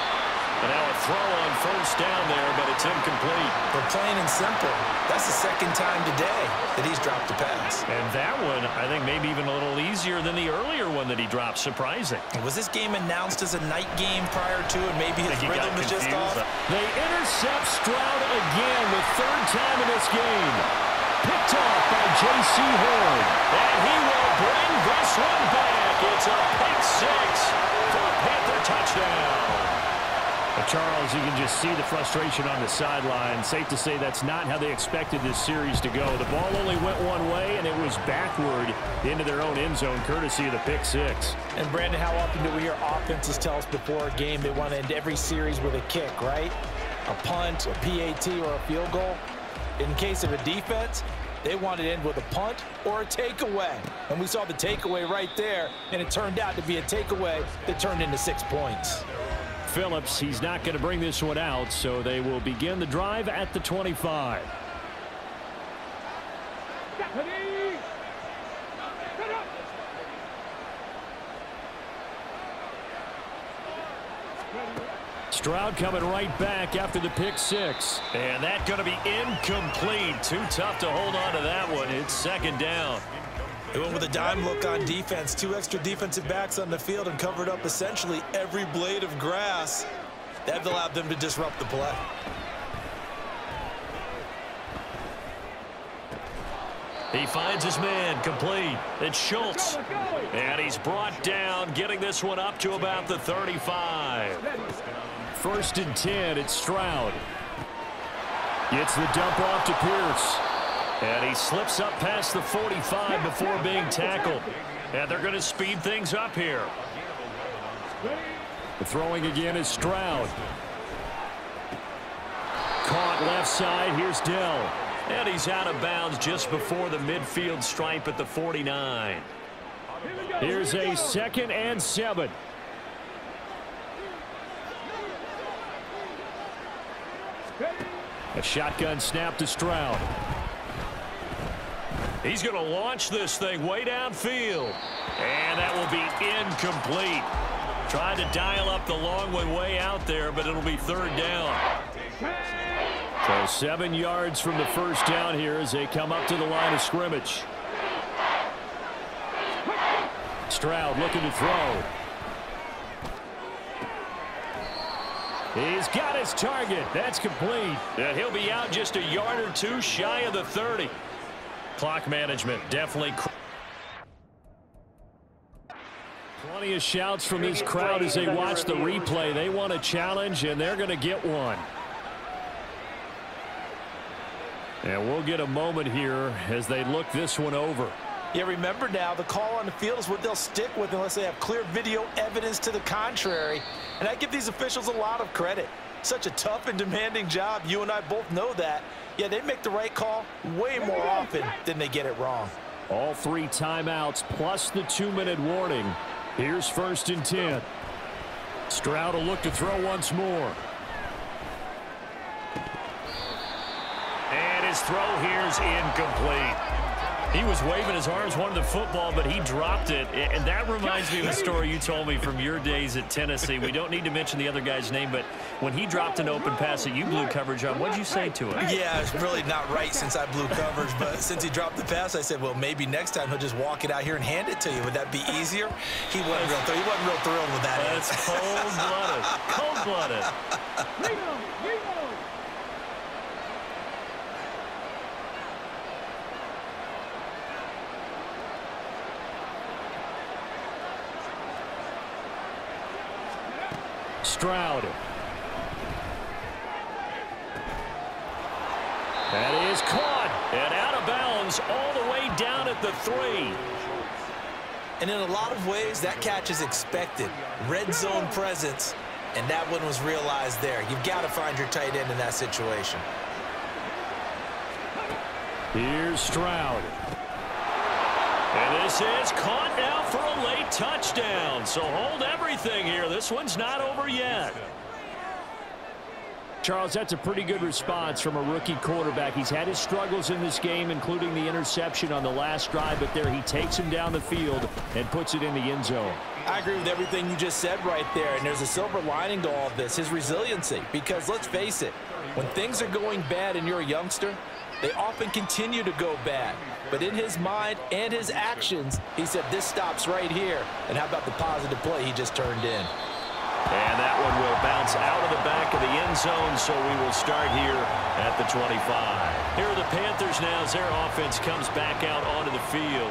And now a throw on first down there, but it's incomplete. But plain and simple, that's the second time today that he's dropped a pass. And that one, I think, maybe even a little easier than the earlier one that he dropped. Surprising. Was this game announced as a night game prior to, and maybe his rhythm was just off? They intercept Stroud again, the third time in this game. Picked off by J.C. Horn. And he will bring this one back. It's a pick six for a Panther touchdown. Charles, you can just see the frustration on the sideline. Safe to say that's not how they expected this series to go. The ball only went one way, and it was backward into their own end zone, courtesy of the pick six. And, Brandon, how often do we hear offenses tell us before a game they want to end every series with a kick, right? A punt, a PAT, or a field goal. In case of a defense, they want to end with a punt or a takeaway. And we saw the takeaway right there, and it turned out to be a takeaway that turned into 6 points. Phillips, he's not going to bring this one out, so they will begin the drive at the 25. Stroud coming right back after the pick six. And that's going to be incomplete. Too tough to hold on to that one. It's second down. They went with a dime look on defense. 2 extra defensive backs on the field and covered up essentially every blade of grass. That allowed them to disrupt the play. He finds his man complete. It's Schultz. And he's brought down, getting this one up to about the 35. 1st and 10, it's Stroud. Gets the dump off to Pierce. And he slips up past the 45 before being tackled. And they're going to speed things up here. The throwing again is Stroud. Caught left side. Here's Dell. And he's out of bounds just before the midfield stripe at the 49. Here's a 2nd and 7. A shotgun snap to Stroud. He's going to launch this thing way downfield. And that will be incomplete. Trying to dial up the long one way out there, but it'll be 3rd down. So 7 yards from the first down here as they come up to the line of scrimmage. Stroud looking to throw. He's got his target. That's complete. And he'll be out just a yard or two shy of the 30. Clock management definitely. Plenty of shouts from this crowd as they watch the replay. They want a challenge, and they're going to get one. And we'll get a moment here as they look this one over. Yeah, remember now, the call on the field is what they'll stick with unless they have clear video evidence to the contrary. And I give these officials a lot of credit. Such a tough and demanding job. You and I both know that. Yeah, they make the right call way more often than they get it wrong. All 3 timeouts plus the 2-minute warning. Here's 1st and 10. Stroud will look to throw once more. And his throw here's incomplete. He was waving his arms, wanted the football, but he dropped it. And that reminds me of a story you told me from your days at Tennessee. We don't need to mention the other guy's name, but when he dropped an open pass that you blew coverage on, what did you say to him? Yeah, it's really not right since I blew coverage, but since he dropped the pass, I said, well, maybe next time he'll just walk it out here and hand it to you. Would that be easier? He wasn't real thrilled with that. That's cold-blooded. Cold-blooded. Stroud. That is caught and out of bounds all the way down at the 3. And in a lot of ways, that catch is expected. Red zone presence, and that one was realized there. You've got to find your tight end in that situation. Here's Stroud. And this is caught now for a late touchdown. So hold everything here. This one's not over yet. Charles, that's a pretty good response from a rookie quarterback. He's had his struggles in this game, including the interception on the last drive, but there he takes him down the field and puts it in the end zone. I agree with everything you just said right there, and there's a silver lining to all of this, his resiliency. Because let's face it, when things are going bad and you're a youngster, they often continue to go bad. But in his mind and his actions, he said, this stops right here. And how about the positive play he just turned in? And that one will bounce out of the back of the end zone, so we will start here at the 25. Here are the Panthers now as their offense comes back out onto the field.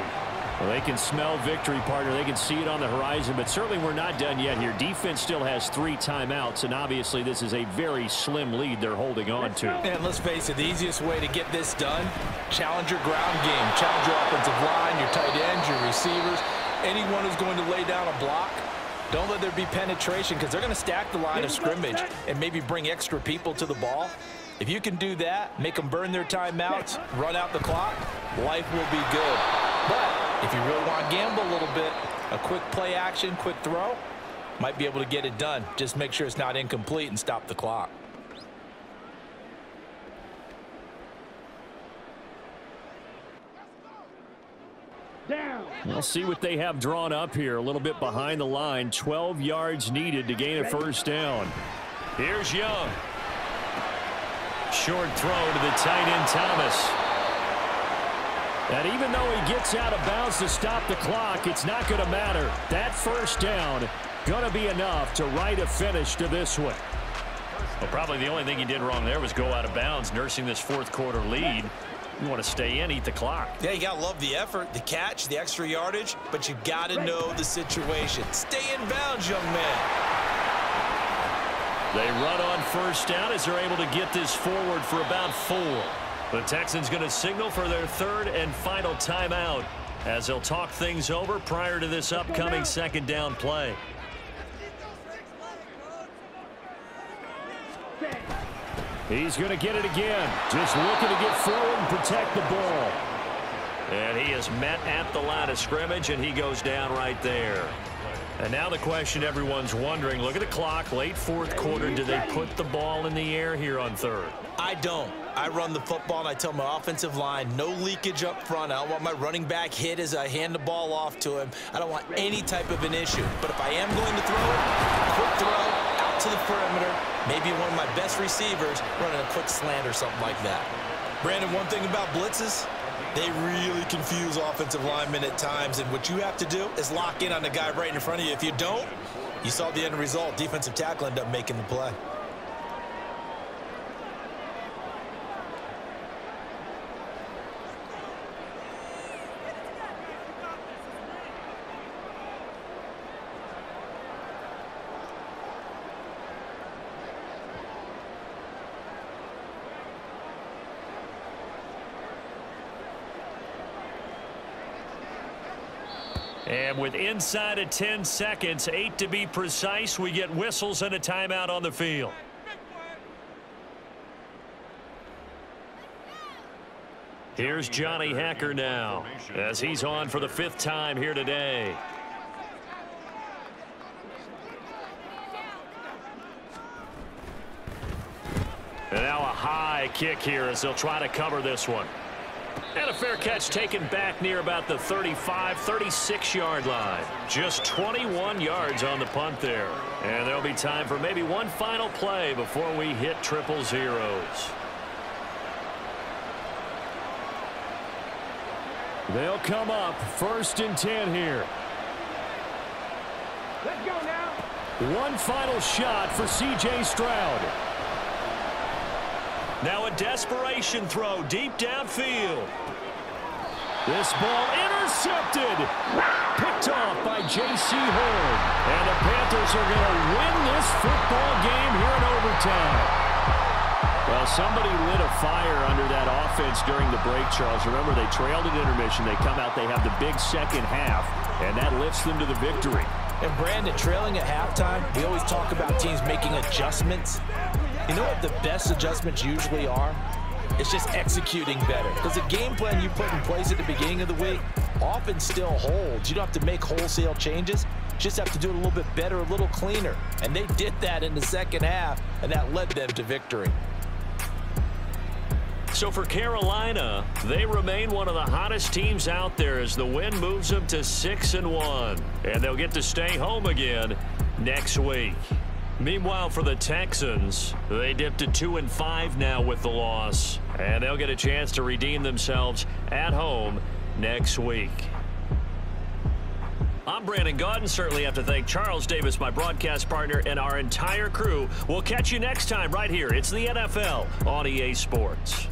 Well, they can smell victory, partner. They can see it on the horizon, but certainly we're not done yet here. Defense still has 3 timeouts, and obviously this is a very slim lead they're holding on to. And let's face it, the easiest way to get this done, challenge your ground game. Challenge your offensive line, your tight ends, your receivers, anyone who's going to lay down a block. Don't let there be penetration because they're going to stack the line of scrimmage and maybe bring extra people to the ball. If you can do that, make them burn their timeouts, run out the clock, life will be good. But if you really want to gamble a little bit, a quick play action, quick throw, might be able to get it done. Just make sure it's not incomplete and stop the clock. Down. We'll see what they have drawn up here. A little bit behind the line. 12 yards needed to gain a first down. Here's Young. Short throw to the tight end, Thomas. And even though he gets out of bounds to stop the clock, it's not going to matter. That first down going to be enough to write a finish to this one. Well, probably the only thing he did wrong there was go out of bounds, nursing this fourth quarter lead. You want to stay in, eat the clock. Yeah, you got to love the effort, the catch, the extra yardage, but you've got to know the situation. Stay in bounds, young man. They run on first down as they're able to get this forward for about 4. The Texans going to signal for their 3rd and final timeout as they'll talk things over prior to this upcoming second down play. He's going to get it again. Just looking to get forward and protect the ball. And he is met at the line of scrimmage, and he goes down right there. And now the question everyone's wondering, look at the clock, late fourth quarter. Do they put the ball in the air here on 3rd? I don't. I run the football, and I tell my offensive line, no leakage up front. I don't want my running back hit as I hand the ball off to him. I don't want any type of an issue. But if I am going to throw it, quick throw, out to the perimeter, maybe one of my best receivers running a quick slant or something like that. Brandon, one thing about blitzes, they really confuse offensive linemen at times, and what you have to do is lock in on the guy right in front of you. If you don't, you saw the end result. Defensive tackle ended up making the play. And with inside of 10 seconds, 8 to be precise, we get whistles and a timeout on the field. Here's Johnny Hacker now as he's on for the 5th time here today. And now a high kick here as they'll try to cover this one. And a fair catch taken back near about the 35, 36-yard line. Just 21 yards on the punt there. And there'll be time for maybe one final play before we hit triple zeros. They'll come up 1st and 10 here. Let's go now. One final shot for C.J. Stroud. Now a desperation throw deep downfield. This ball intercepted. Picked off by J.C. Horn. And the Panthers are going to win this football game here in overtime. Well, somebody lit a fire under that offense during the break, Charles. Remember, they trailed at intermission. They come out, they have the big second half, and that lifts them to the victory. And Brandon, trailing at halftime, we always talk about teams making adjustments. You know what the best adjustments usually are? It's just executing better. Because the game plan you put in place at the beginning of the week often still holds. You don't have to make wholesale changes. You just have to do it a little bit better, a little cleaner. And they did that in the second half, and that led them to victory. So for Carolina, they remain one of the hottest teams out there as the win moves them to 6-1. And they'll get to stay home again next week. Meanwhile, for the Texans, they dipped to 2-5 now with the loss. And they'll get a chance to redeem themselves at home next week. I'm Brandon Gaudin. Certainly have to thank Charles Davis, my broadcast partner, and our entire crew. We'll catch you next time right here. It's the NFL on EA Sports.